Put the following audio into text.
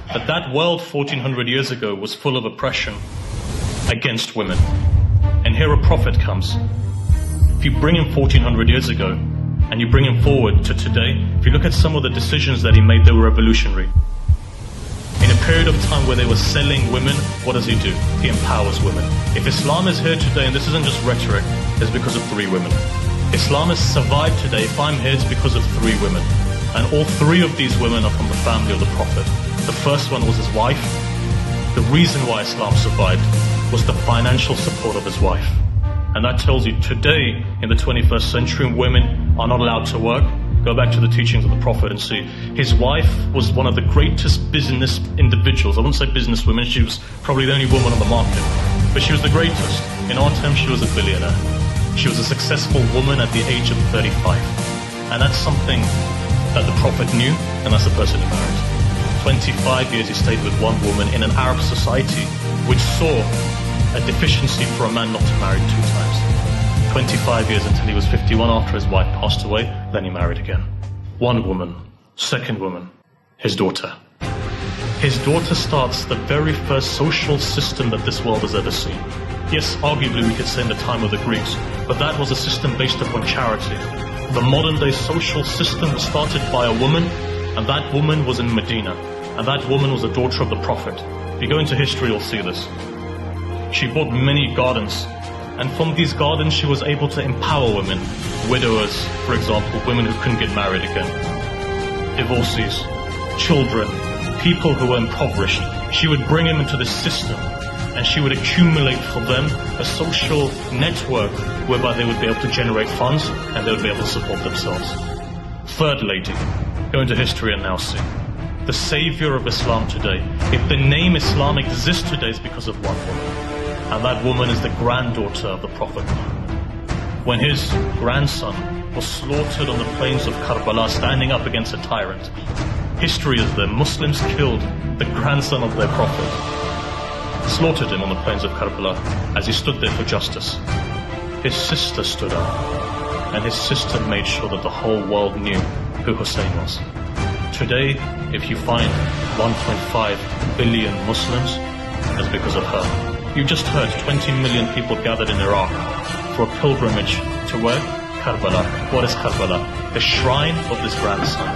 that that world 1400 years ago was full of oppression against women. And here a prophet comes. If you bring him 1400 years ago and you bring him forward to today, if you look at some of the decisions that he made, they were revolutionary. In a period of time where they were selling women, what does he do? He empowers women. If Islam is here today, and this isn't just rhetoric, it's because of 3 women. Islam has survived today. If I'm here, it's because of 3 women. And all 3 of these women are from the family of the Prophet. The first one was his wife. The reason why Islam survived was the financial support of his wife. And that tells you today, in the 21st century, women are not allowed to work. Go back to the teachings of the Prophet and see. His wife was one of the greatest business individuals. I wouldn't say businesswomen, she was probably the only woman on the market. But she was the greatest. In our terms, she was a billionaire. She was a successful woman at the age of 35. And that's something that the Prophet knew, and that's the person he married. 25 years he stayed with one woman in an Arab society which saw a deficiency for a man not to marry 2 times. 25 years until he was 51 after his wife passed away, then he married again. One woman, second woman, his daughter. His daughter starts the very first social system that this world has ever seen. Yes, arguably we could say in the time of the Greeks, but that was a system based upon charity. The modern day social system was started by a woman, and that woman was in Medina, and that woman was a daughter of the Prophet. If you go into history, you'll see this. She bought many gardens, and from these gardens she was able to empower women, widowers, for example, women who couldn't get married again, divorcees, children, people who were impoverished. She would bring them into this system, and she would accumulate for them a social network whereby they would be able to generate funds and they would be able to support themselves. Third lady, go into history and now see. The savior of Islam today. If the name Islam exists today, it's because of one woman. And that woman is the granddaughter of the Prophet Muhammad. When his grandson was slaughtered on the plains of Karbala, standing up against a tyrant, history is there. Muslims killed the grandson of their Prophet, slaughtered him on the plains of Karbala as he stood there for justice. His sister stood up, and his sister made sure that the whole world knew who Hussein was. Today, if you find 1.5 billion Muslims, it's because of her. You just heard 20 million people gathered in Iraq for a pilgrimage to where? Karbala. What is Karbala? The shrine of this grandson.